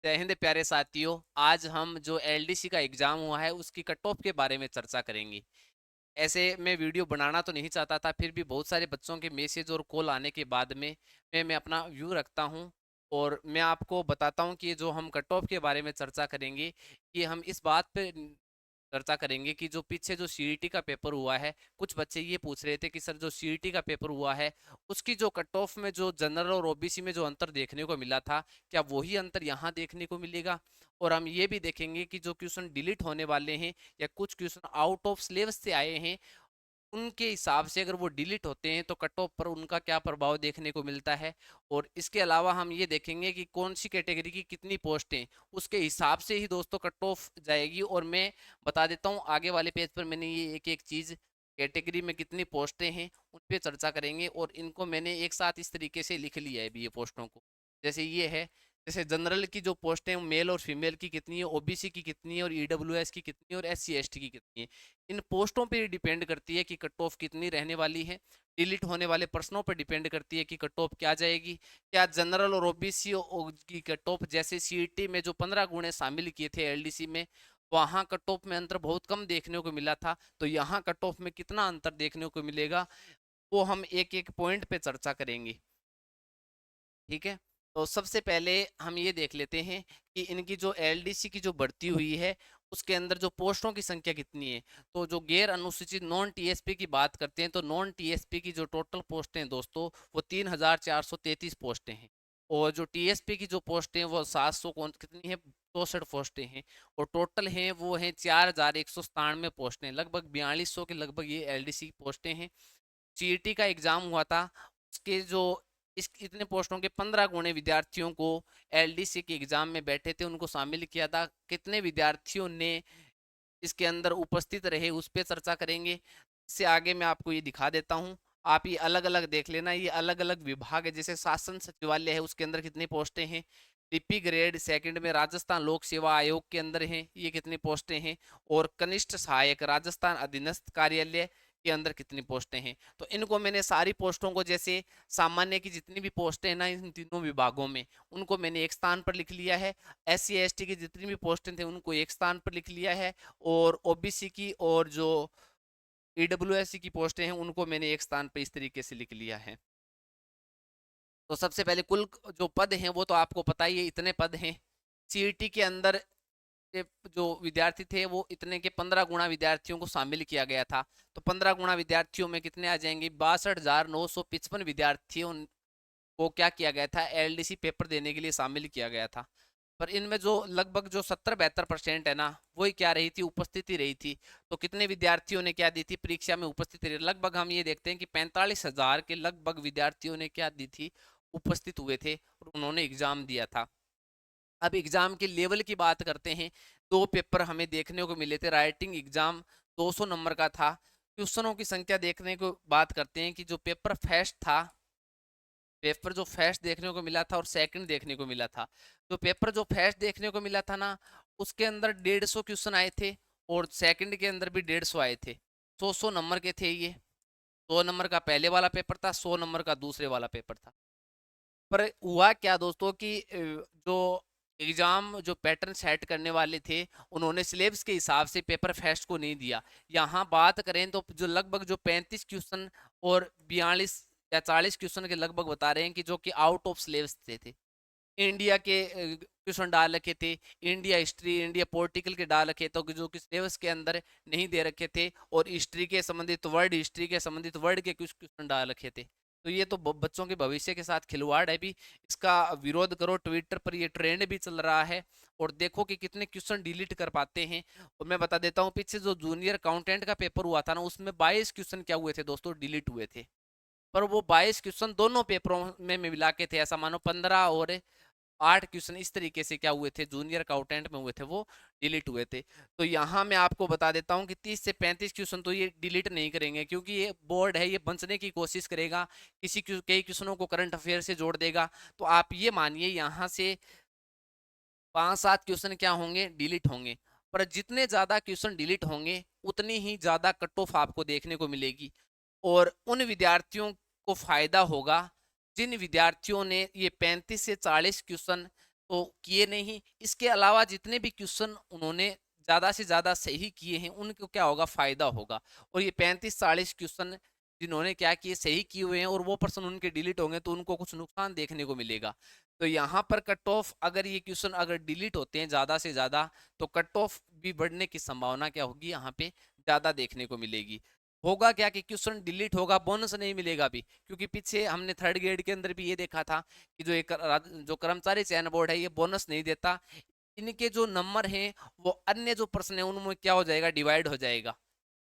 जय हिंद प्यारे साथियों। आज हम जो एलडीसी का एग्जाम हुआ है उसकी कट ऑफ के बारे में चर्चा करेंगे। ऐसे मैं वीडियो बनाना तो नहीं चाहता था, फिर भी बहुत सारे बच्चों के मैसेज और कॉल आने के बाद में मैं अपना व्यू रखता हूं और मैं आपको बताता हूं कि जो हम कट ऑफ के बारे में चर्चा करेंगे कि हम इस बात पे चर्चा करेंगे कि जो पीछे जो सीईटी का पेपर हुआ है, कुछ बच्चे ये पूछ रहे थे कि सर जो सीईटी का पेपर हुआ है उसकी जो कट ऑफ में जो जनरल और ओबीसी में जो अंतर देखने को मिला था, क्या वही अंतर यहाँ देखने को मिलेगा। और हम ये भी देखेंगे कि जो क्वेश्चन डिलीट होने वाले हैं या कुछ क्वेश्चन आउट ऑफ सिलेबस से आए हैं, उनके हिसाब से अगर वो डिलीट होते हैं तो कट ऑफ पर उनका क्या प्रभाव देखने को मिलता है। और इसके अलावा हम ये देखेंगे कि कौन सी कैटेगरी की कितनी पोस्टें, उसके हिसाब से ही दोस्तों कट ऑफ जाएगी। और मैं बता देता हूँ आगे वाले पेज पर मैंने ये एक एक चीज़, कैटेगरी में कितनी पोस्टें हैं उन पे चर्चा करेंगे। और इनको मैंने एक साथ इस तरीके से लिख लिया है अभी ये पोस्टों को, जैसे ये है। जैसे जनरल की जो पोस्टें मेल और फीमेल की कितनी है, ओबीसी की कितनी है और ईडब्ल्यूएस की कितनी है और एससी एसटी की कितनी है, इन पोस्टों पे डिपेंड करती है कि कट ऑफ कितनी रहने वाली है। डिलीट होने वाले प्रश्नों पर डिपेंड करती है कि कट ऑफ क्या जाएगी। क्या जनरल और ओबीसी की कट ऑफ, जैसे सीईटी में जो 15 गुणे शामिल किए थे एलडीसी में, वहां कट ऑफ में अंतर बहुत कम देखने को मिला था, तो यहाँ कट ऑफ में कितना अंतर देखने को मिलेगा वो हम एक एक पॉइंट पे चर्चा करेंगे। ठीक है, तो सबसे पहले हम ये देख लेते हैं कि इनकी जो एलडीसी की जो बढ़ती हुई है उसके अंदर जो पोस्टों की संख्या कितनी है। तो जो गैर अनुसूचित नॉन टीएसपी की बात करते हैं तो नॉन टीएसपी की जो टोटल पोस्टें हैं दोस्तों वो 3433 पोस्टें हैं। और जो टीएसपी की जो पोस्टें हैं वो 700 कितनी है, 64 पोस्टें हैं। और टोटल हैं वो हैं 4197 पोस्टें, लगभग 4200 के लगभग ये एलडीसी की पोस्टें हैं। सीईटी का एग्जाम हुआ था, उसके जो इस इतने पोस्टों के 15 गुणे विद्यार्थियों को एलडीसी के एग्जाम में बैठे थे उनको शामिल किया था। कितने विद्यार्थियों ने इसके अंदर उपस्थित रहे उस पर चर्चा करेंगे। इससे आगे मैं आपको ये दिखा देता हूँ, आप ये अलग अलग देख लेना। ये अलग अलग विभाग है, जैसे शासन सचिवालय है उसके अंदर कितनी पोस्टें हैं। टीपी ग्रेड सेकंड में राजस्थान लोक सेवा आयोग के अंदर हैं, ये कितनी पोस्टें हैं। और कनिष्ठ सहायक राजस्थान अधीनस्थ कार्यालय के अंदर कितनी पोस्टें हैं। तो इनको मैंने सारी पोस्टों को, जैसे सामान्य की जितनी भी पोस्टें हैं ना इन तीनों विभागों में, उनको मैंने एक स्थान पर लिख लिया है। एससी एसटी की जितनी भी पोस्टें थे उनको एक स्थान पर लिख लिया है। और ओबीसी की और जो ईडब्ल्यूएससी की पोस्टें हैं उनको मैंने एक स्थान पर इस तरीके से लिख लिया है। तो सबसे पहले कुल जो पद हैं वो तो आपको पता ही है, इतने पद हैं। सीईटी के अंदर जो विद्यार्थी थे वो इतने के 15 गुणा विद्यार्थियों को शामिल किया गया था। तो 15 गुणा विद्यार्थियों में कितने आ जाएंगे, 62,955 विद्यार्थियों को क्या किया गया था, एलडीसी पेपर देने के लिए शामिल किया गया था। पर इनमें जो लगभग जो 70-72% है ना, वही क्या रही थी, उपस्थिति रही थी। तो कितने विद्यार्थियों ने क्या दी थी, परीक्षा में उपस्थिति रही, लगभग हम ये देखते हैं कि 45,000 के लगभग विद्यार्थियों ने क्या दी थी, उपस्थित हुए थे और उन्होंने एग्जाम दिया था। अब एग्जाम के लेवल की बात करते हैं। दो पेपर हमें देखने को मिले थे। राइटिंग एग्जाम 200 नंबर का था। क्वेश्चनों की संख्या देखने को बात करते हैं कि जो पेपर फर्स्ट था, पेपर जो फर्स्ट देखने को मिला था और सेकंड देखने को मिला था। तो पेपर जो फर्स्ट देखने को मिला था ना, उसके अंदर 150 क्वेश्चन आए थे और सेकंड के अंदर भी 150 आए थे। 100 नंबर के थे ये। 100 नंबर का पहले वाला पेपर था, 100 नंबर का दूसरे वाला पेपर था। पर हुआ क्या दोस्तों कि जो एग्जाम जो पैटर्न सेट करने वाले थे उन्होंने सिलेबस के हिसाब से पेपर फर्स्ट को नहीं दिया। यहाँ बात करें तो जो लगभग जो 35 क्वेश्चन और 42 या 40 क्वेश्चन के लगभग बता रहे हैं कि जो कि आउट ऑफ सिलेबस थे। इंडिया के क्वेश्चन डाल रखे थे, इंडिया हिस्ट्री, इंडिया पॉलिटिकल के डाल रखे, तो जो कि सिलेबस के अंदर नहीं दे रखे थे। और हिस्ट्री के संबंधित वर्ड, हिस्ट्री के संबंधित वर्ड के कुछ क्वेश्चन डाल रखे थे। तो ये तो बच्चों के भविष्य के साथ खिलवाड़ है भी। इसका विरोध करो, ट्विटर पर ये ट्रेंड भी चल रहा है। और देखो कि कितने क्वेश्चन डिलीट कर पाते हैं। और मैं बता देता हूँ, पीछे जो जूनियर अकाउंटेंट का पेपर हुआ था ना, उसमें 22 क्वेश्चन क्या हुए थे दोस्तों, डिलीट हुए थे। पर वो 22 क्वेश्चन दोनों पेपरों में मिला के थे, ऐसा मानो 15 और 8 क्वेश्चन इस तरीके से क्या हुए थे, जूनियर अकाउंटेंट में हुए थे, वो डिलीट हुए थे। तो यहाँ मैं आपको बता देता हूँ कि 30 से 35 क्वेश्चन तो ये डिलीट नहीं करेंगे, क्योंकि ये बोर्ड है, ये बचने की कोशिश करेगा। कई क्वेश्चनों को करंट अफेयर से जोड़ देगा। तो आप ये मानिए यहाँ से 5-7 क्वेश्चन क्या होंगे, डिलीट होंगे। पर जितने ज्यादा क्वेश्चन डिलीट होंगे उतनी ही ज्यादा कट ऑफ आपको देखने को मिलेगी। और उन विद्यार्थियों को फायदा होगा जिन विद्यार्थियों ने ये 35 से 40 क्वेश्चन तो किए नहीं। इसके अलावा जितने भी क्वेश्चन उन्होंने ज़्यादा से ज़्यादा सही किए हैं उनको क्या होगा, फ़ायदा होगा। और ये 35-40 क्वेश्चन जिन्होंने क्या किए, सही किए हुए हैं और वो पर्सन उनके डिलीट होंगे तो उनको कुछ नुकसान देखने को मिलेगा। तो यहाँ पर कट ऑफ, अगर ये क्वेश्चन अगर डिलीट होते हैं ज़्यादा से ज़्यादा, तो कट ऑफ भी बढ़ने की संभावना क्या होगी, यहाँ पे ज़्यादा देखने को मिलेगी। होगा क्या कि क्वेश्चन डिलीट होगा, बोनस नहीं मिलेगा भी, क्योंकि पीछे हमने थर्ड ग्रेड के अंदर भी ये देखा था कि जो एक जो कर्मचारी चयन बोर्ड है ये बोनस नहीं देता। इनके जो नंबर हैं वो अन्य जो प्रश्न है उनमें क्या हो जाएगा, डिवाइड हो जाएगा।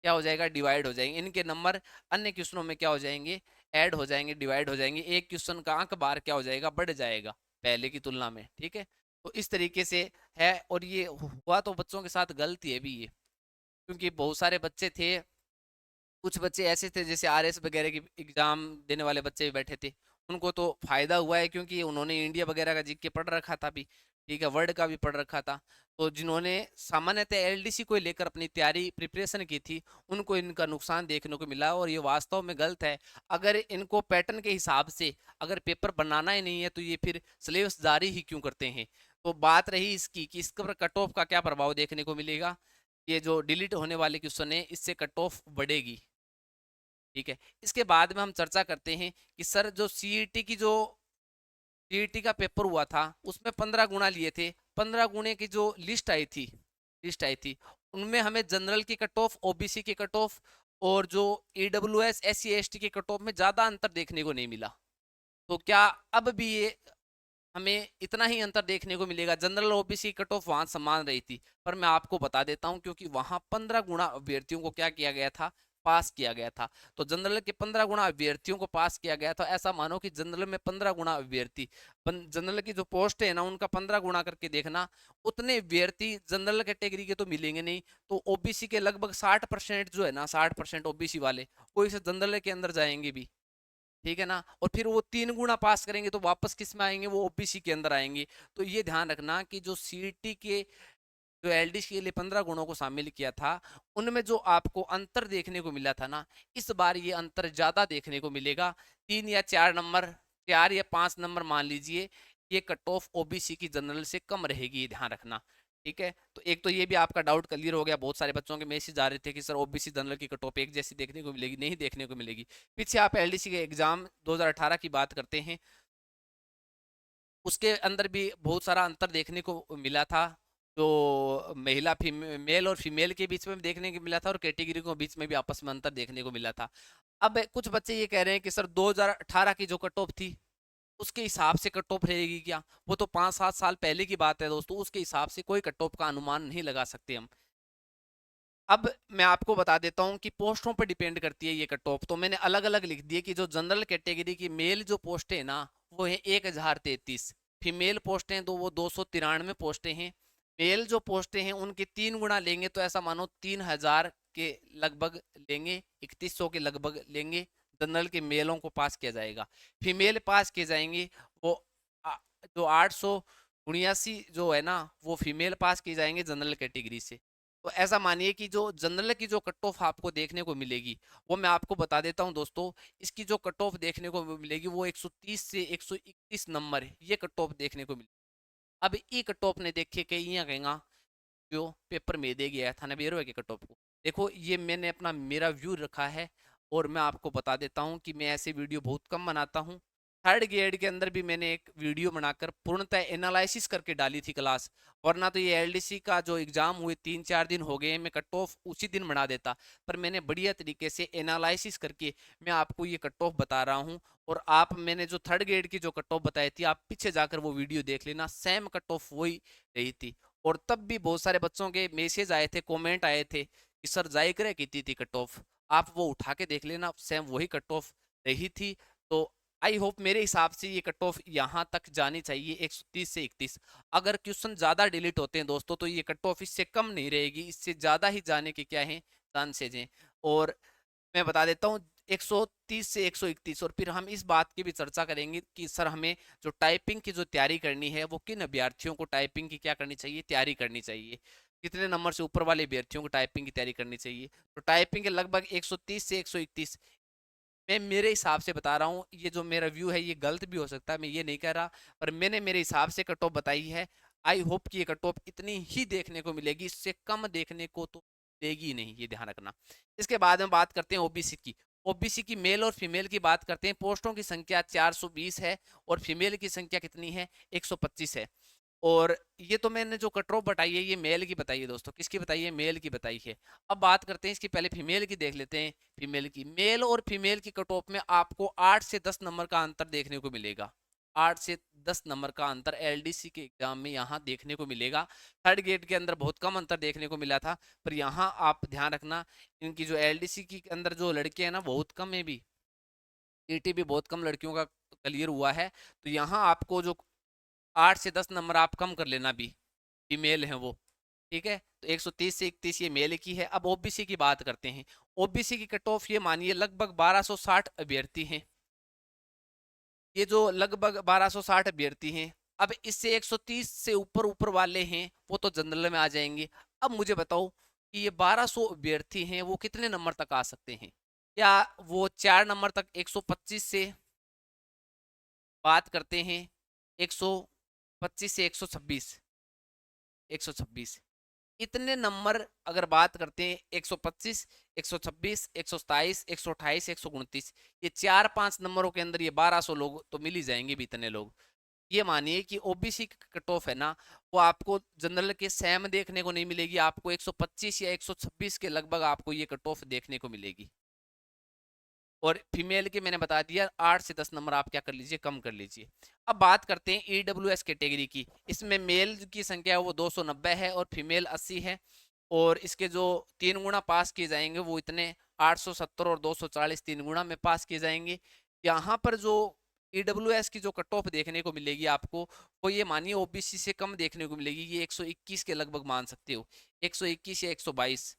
क्या हो जाएगा, डिवाइड हो जाएंगे। इनके नंबर अन्य क्वेश्चनों में क्या हो जाएंगे, ऐड हो जाएंगे, डिवाइड हो जाएंगे। एक क्वेश्चन का अंक बार क्या हो जाएगा, बढ़ जाएगा पहले की तुलना में। ठीक है, तो इस तरीके से है। और ये हुआ तो बच्चों के साथ गलती है भी ये, क्योंकि बहुत सारे बच्चे थे, कुछ बच्चे ऐसे थे जैसे आरएस वगैरह की एग्जाम देने वाले बच्चे भी बैठे थे, उनको तो फायदा हुआ है क्योंकि उन्होंने इंडिया वगैरह का जीके पढ़ रखा था भी, ठीक है, वर्ल्ड का भी पढ़ रखा था। तो जिन्होंने सामान्यतः एलडीसी को लेकर अपनी तैयारी प्रिपरेशन की थी, उनको इनका नुकसान देखने को मिला और ये वास्तव में गलत है। अगर इनको पैटर्न के हिसाब से अगर पेपर बनाना ही नहीं है तो ये फिर सिलेबस जारी ही क्यों करते हैं। तो बात रही इसकी कि इसके पर कट ऑफ का क्या प्रभाव देखने को मिलेगा, ये जो डिलीट होने वाले क्वेश्चन है इससे कट ऑफ बढ़ेगी। ठीक है, इसके बाद में हम चर्चा करते हैं कि सर जो सीईटी की जो सीईटी का पेपर हुआ था उसमें 15 गुना लिए थे, 15 गुणे की जो लिस्ट आई थी उनमें हमें जनरल की कट ऑफ, ओबीसी की कट ऑफ और जो ईडब्ल्यूएस एससी एसटी की कट ऑफ में ज्यादा अंतर देखने को नहीं मिला। तो क्या अब भी ये हमें इतना ही अंतर देखने को मिलेगा? जनरल ओबीसी कट ऑफ वहां समान रही थी, पर मैं आपको बता देता हूं क्योंकि वहां 15 गुना अभ्यर्थियों को क्या किया गया था, पास किया गया था। तो जनरल के 15 गुना अभ्यर्थियों को पास किया गया था। ऐसा मानो कि जनरल में 15 गुना अभ्यर्थी, जनरल की जो पोस्ट है ना उनका 15 गुना करके देखना, उतने अभ्यर्थी जनरल कैटेगरी के तो मिलेंगे नहीं। तो ओबीसी के लगभग 60% जो है ना, 60% ओबीसी वाले वो इस जनरल के अंदर जाएंगे भी। ठीक है ना, और फिर वो 3 गुना पास करेंगे तो वापस किस में आएंगे, वो ओबीसी के अंदर आएंगे। तो ये ध्यान रखना कि जो सीईटी के जो एलडीसी के लिए 15 गुणों को शामिल किया था उनमें जो आपको अंतर देखने को मिला था ना, इस बार ये अंतर ज्यादा देखने को मिलेगा। 3 या 4 नंबर, 4 या 5 नंबर मान लीजिए, ये कट ऑफ ओबीसी की जनरल से कम रहेगी, ये ध्यान रखना। ठीक है, तो एक तो ये भी आपका डाउट क्लियर हो गया। बहुत सारे बच्चों के मैसेज आ रहे थे कि सर ओबीसी जनरल की कट ऑफ एक जैसी देखने को मिलेगी, नहीं देखने को मिलेगी। पीछे आप एलडीसी के एग्जाम 2018 की बात करते हैं, उसके अंदर भी बहुत सारा अंतर देखने को मिला था। जो महिला मेल और फीमेल के बीच में भी देखने को मिला था और कैटेगरी के बीच में भी आपस में अंतर देखने को मिला था। अब कुछ बच्चे ये कह रहे हैं कि सर 2018 की जो कट ऑफ थी उसके हिसाब से कट ऑफ रहेगी क्या? वो तो 5-7 साल पहले की बात है दोस्तों, उसके हिसाब से कोई कट ऑफ का अनुमान नहीं लगा सकते हम। अब मैं आपको बता देता हूं कि पोस्टों पर डिपेंड करती है ये कट ऑफ। तो मैंने अलग अलग लिख दिए कि जो जनरल कैटेगरी की मेल जो पोस्ट है ना वो है 1033, फीमेल पोस्टें हैं तो वो 293 पोस्टें हैं। मेल जो पोस्टें हैं उनके 3 गुना लेंगे तो ऐसा मानो 3000 के लगभग लेंगे, 3100 के लगभग लेंगे। जनरल के मेलों को पास किया जाएगा, फीमेल पास किए जाएंगे वो आ, जो 879 जो है ना वो फीमेल पास किए जाएंगे जनरल कैटेगरी से। तो ऐसा मानिए कि जो जनरल की जो कट ऑफ आपको देखने को मिलेगी वो मैं आपको बता देता हूं दोस्तों। इसकी जो कट ऑफ देखने को मिलेगी वो 130 से 131 नंबर है, ये कट ऑफ देखने को मिलेगी। अब ई कट ऑफ ने देखे कहीं यहाँ कहेगा जो पेपर में दे गया था ना बेरो के कट ऑफ को, देखो ये मैंने अपना मेरा व्यू रखा है। और मैं आपको बता देता हूँ कि मैं ऐसे वीडियो बहुत कम बनाता हूँ। थर्ड ग्रेड के अंदर भी मैंने एक वीडियो बनाकर पूर्णतः एनालिसिस करके डाली थी क्लास, वरना तो ये एलडीसी का जो एग्जाम हुए 3-4 दिन हो गए मैं कट ऑफ उसी दिन बना देता। पर मैंने बढ़िया तरीके से एनालिसिस करके मैं आपको ये कट ऑफ बता रहा हूँ। और आप, मैंने जो थर्ड ग्रेड की जो कट ऑफ बताई थी आप पीछे जाकर वो वीडियो देख लेना, सेम कट ऑफ वही रही थी। और तब भी बहुत सारे बच्चों के मैसेज आए थे, कमेंट आए थे कि सर जायकर कितनी थी कट ऑफ, आप वो उठा के देख लेना, सेम वही कट ऑफ रही थी। तो आई होप मेरे हिसाब से ये कट ऑफ यहाँ तक जानी चाहिए 130 से 31। अगर क्वेश्चन ज्यादा डिलीट होते हैं दोस्तों तो ये कट ऑफ इससे कम नहीं रहेगी, इससे ज्यादा ही जाने के क्या है चांसेज हैं। और मैं बता देता हूँ 130 से 131। और फिर हम इस बात की भी चर्चा करेंगे कि सर हमें जो टाइपिंग की जो तैयारी करनी है वो किन अभ्यर्थियों को टाइपिंग की क्या करनी चाहिए, तैयारी करनी चाहिए, कितने नंबर से ऊपर वाले अभ्यर्थियों को टाइपिंग की तैयारी करनी चाहिए। तो टाइपिंग के लगभग 130 से 131 मैं मेरे हिसाब से बता रहा हूँ, ये जो मेरा व्यू है ये गलत भी हो सकता है, मैं ये नहीं कह रहा, पर मैंने मेरे हिसाब से कट ऑफ बताई है। आई होप कि ये कट ऑफ इतनी ही देखने को मिलेगी, इससे कम देखने को तो देगी ही नहीं, ये ध्यान रखना। इसके बाद में बात करते हैं ओबीसी की। ओबीसी की मेल और फीमेल की बात करते हैं। पोस्टों की संख्या 420 है और फीमेल की संख्या कितनी है, 125 है। और ये तो मैंने जो कट ऑफ बताई है ये मेल की बताई है दोस्तों, किसकी बताई है, मेल की बताई है। अब बात करते हैं इसकी, पहले फीमेल की देख लेते हैं। फीमेल की, मेल और फीमेल की कट ऑफ में आपको 8 से 10 नंबर का अंतर देखने को मिलेगा। 8 से 10 नंबर का अंतर एलडीसी के एग्जाम में यहाँ देखने को मिलेगा। थर्ड ग्रेड के अंदर बहुत कम अंतर देखने को मिला था, पर यहाँ आप ध्यान रखना, इनकी जो एलडीसी के अंदर जो लड़के हैं ना बहुत कम है भी, ईटी भी बहुत कम लड़कियों का क्लियर हुआ है। तो यहाँ आपको जो 8 से 10 नंबर आप कम कर लेना भी, फीमेल है वो, ठीक है। तो 130 से 31 ये मेल की है। अब ओबीसी की बात करते हैं। ओबीसी की कट ऑफ ये मानिए लगभग 1260 अभ्यर्थी हैं। ये जो लगभग 1260 अभ्यर्थी हैं, अब इससे 130 से ऊपर ऊपर वाले हैं वो तो जनरल में आ जाएंगे। अब मुझे बताओ कि ये 1200 अभ्यर्थी हैं वो कितने नंबर तक आ सकते हैं, या वो 4 नंबर तक 125 से बात करते हैं, 125 से 126, 126 इतने नंबर अगर बात करते हैं, 125, 126, 127, 128, 129, ये 4-5 नंबरों के अंदर ये 1200 लोग तो मिल ही जाएंगे भी, इतने लोग। ये मानिए कि ओबीसी कट ऑफ है ना, वो आपको जनरल के सेम देखने को नहीं मिलेगी, आपको 125 या 126 के लगभग आपको ये कट ऑफ देखने को मिलेगी। और फीमेल के मैंने बता दिया 8 से 10 नंबर आप क्या कर लीजिए, कम कर लीजिए। अब बात करते हैं ईडब्ल्यूएस कैटेगरी की। इसमें मेल की संख्या वो 290 है और फीमेल 80 है। और इसके जो 3 गुना पास किए जाएंगे वो इतने 870 और 240 3 गुना में पास किए जाएंगे। यहाँ पर जो ईडब्ल्यूएस की जो कट ऑफ देखने को मिलेगी आपको, वो ये मानिए ओबीसी से कम देखने को मिलेगी, ये 121 के लगभग मान सकते हो, 121 या 122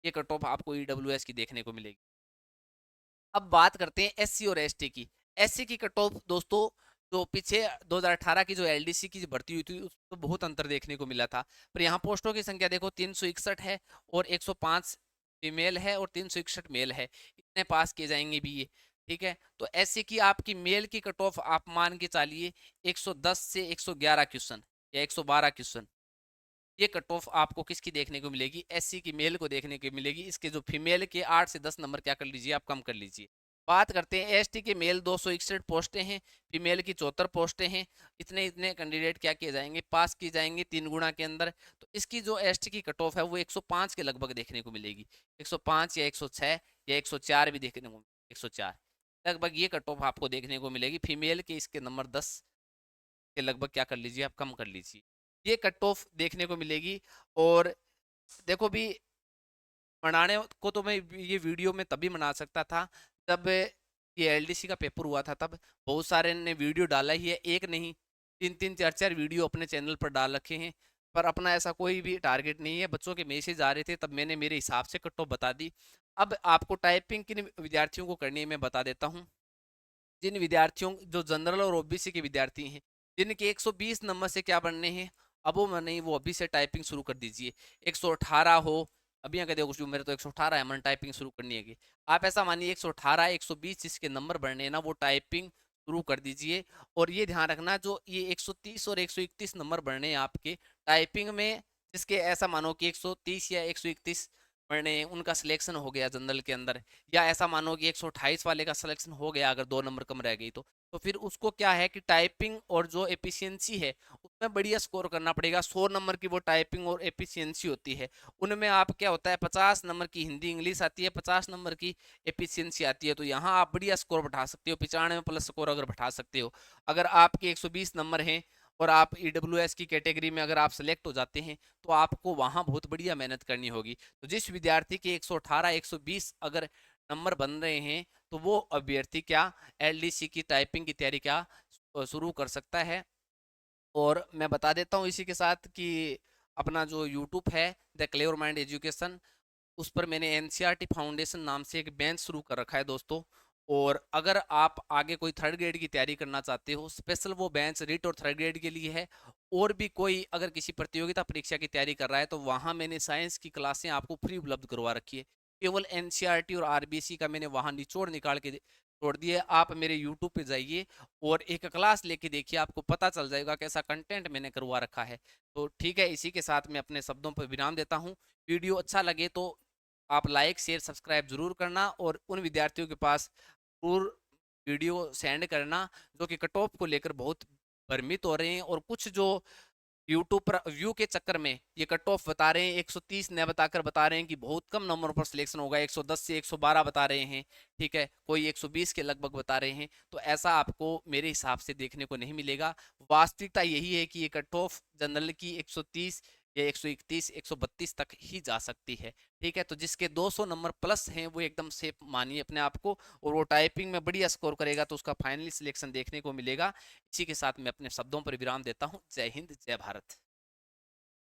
ये कट ऑफ आपको ईडब्ल्यूएस की देखने को मिलेगी। अब बात करते हैं एससी और एसटी की। एससी की कट ऑफ दोस्तों, जो पीछे 2018 की जो एलडीसी की भर्ती हुई थी उसमें तो बहुत अंतर देखने को मिला था, पर यहाँ पोस्टों की संख्या देखो 361 है और 105 फीमेल है और 361 मेल है, इतने पास किए जाएंगे भी ये, ठीक है। तो एससी की आपकी मेल की कट ऑफ आप मान के चलिए 110 से 111 क्वेश्चन या 112 क्वेश्चन, ये कट ऑफ आपको किसकी देखने को मिलेगी, एससी की मेल को देखने को मिलेगी। इसके जो फीमेल के 8 से 10 नंबर क्या कर लीजिए, आप कम कर लीजिए। बात करते हैं एसटी के, मेल 261 पोस्टें हैं, फीमेल की 74 पोस्टें हैं, इतने इतने कैंडिडेट क्या किए जाएंगे, पास किए जाएंगे 3 गुना के अंदर। तो इसकी जो एसटी की कट ऑफ है वो 105 के लगभग देखने को मिलेगी, 105 या 106 या 104 भी देखने को, 104 लगभग ये कट ऑफ आपको देखने को मिलेगी। फीमेल के इसके नंबर 10 के लगभग क्या कर लीजिए, आप कम कर लीजिए, ये कट ऑफ देखने को मिलेगी। और देखो भी, मनाने को तो मैं ये वीडियो में तभी मना सकता था जब ये एलडीसी का पेपर हुआ था, तब बहुत सारे ने वीडियो डाला ही है, एक नहीं 3-3 4-4 वीडियो अपने चैनल पर डाल रखे हैं। पर अपना ऐसा कोई भी टारगेट नहीं है, बच्चों के मैसेज आ रहे थे तब मैंने मेरे हिसाब से कट ऑफ बता दी। अब आपको टाइपिंग किन विद्यार्थियों को करनी है मैं बता देता हूँ। जिन विद्यार्थियों, जो जनरल और ओबीसी के विद्यार्थी हैं, जिनके 120 नंबर से क्या बनने हैं, अब वो नहीं, वो अभी से टाइपिंग शुरू कर दीजिए। 118 हो, अभी अगर देखो जो मेरे तो 118 है, मैंने टाइपिंग शुरू करनी है कि आप ऐसा मानिए 118 120 जिसके नंबर बढ़ने हैं ना, वो टाइपिंग शुरू कर दीजिए। और ये ध्यान रखना, जो ये 130 और 131 नंबर बढ़ने हैं आपके टाइपिंग में, जिसके ऐसा मानो कि 130 या 131 पढ़ने उनका सिलेक्शन हो गया जनरल के अंदर, या ऐसा मानो कि 128 वाले का सिलेक्शन हो गया अगर 2 नंबर कम रह गई तो फिर उसको क्या है कि टाइपिंग और जो एफिशिएंसी है उसमें बढ़िया स्कोर करना पड़ेगा। 100 नंबर की वो टाइपिंग और एफिशिएंसी होती है, उनमें आप क्या होता है 50 नंबर की हिंदी इंग्लिश आती है, 50 नंबर की एफिशिएंसी आती है। तो यहाँ आप बढ़िया स्कोर बैठा सकते हो, 95 प्लस स्कोर अगर बैठा सकते हो। अगर आपके 120 नंबर हैं और आप ईडब्ल्यूएस की कैटेगरी में अगर आप सेलेक्ट हो जाते हैं तो आपको वहाँ बहुत बढ़िया मेहनत करनी होगी। तो जिस विद्यार्थी के 118 120 अगर नंबर बन रहे हैं तो वो अभ्यर्थी क्या एलडीसी की टाइपिंग की तैयारी क्या शुरू कर सकता है। और मैं बता देता हूँ इसी के साथ कि अपना जो यूट्यूब है द क्लेवर माइंड एजुकेशन, उस पर मैंने एनसीईआरटी फाउंडेशन नाम से एक बेंच शुरू कर रखा है दोस्तों। और अगर आप आगे कोई थर्ड ग्रेड की तैयारी करना चाहते हो, स्पेशल वो बेंच रीट और थर्ड ग्रेड के लिए है। और भी कोई अगर किसी प्रतियोगिता परीक्षा की तैयारी कर रहा है तो वहाँ मैंने साइंस की क्लासें आपको फ्री उपलब्ध करवा रखी है। केवल एनसीईआरटी और आरबीसी का मैंने वहाँ निचोड़ निकाल के छोड़ दिए, आप मेरे यूट्यूब पे जाइए और एक क्लास लेके देखिए, आपको पता चल जाएगा कैसा कंटेंट मैंने करवा रखा है। तो ठीक है, इसी के साथ मैं अपने शब्दों पर विराम देता हूँ। वीडियो अच्छा लगे तो आप लाइक शेयर सब्सक्राइब जरूर करना, और उन विद्यार्थियों के पास जरूर वीडियो सेंड करना जो कि कट ऑफ को लेकर बहुत भ्रमित हो रहे हैं, और कुछ जो यूट्यूब पर व्यू के चक्कर में ये कट ऑफ बता रहे हैं 130 न बताकर बता रहे हैं कि बहुत कम नंबर पर सिलेक्शन होगा, 110 से 112 बता रहे हैं, ठीक है, कोई 120 के लगभग बता रहे हैं। तो ऐसा आपको मेरे हिसाब से देखने को नहीं मिलेगा। वास्तविकता यही है कि ये कट ऑफ जनरल की 130 या 131 132 तक ही जा सकती है, ठीक है। तो जिसके 200 नंबर प्लस हैं वो एकदम सेफ मानिए अपने आप को, और वो टाइपिंग में बढ़िया स्कोर करेगा तो उसका फाइनली सिलेक्शन देखने को मिलेगा। इसी के साथ मैं अपने शब्दों पर विराम देता हूँ। जय हिंद, जय भारत।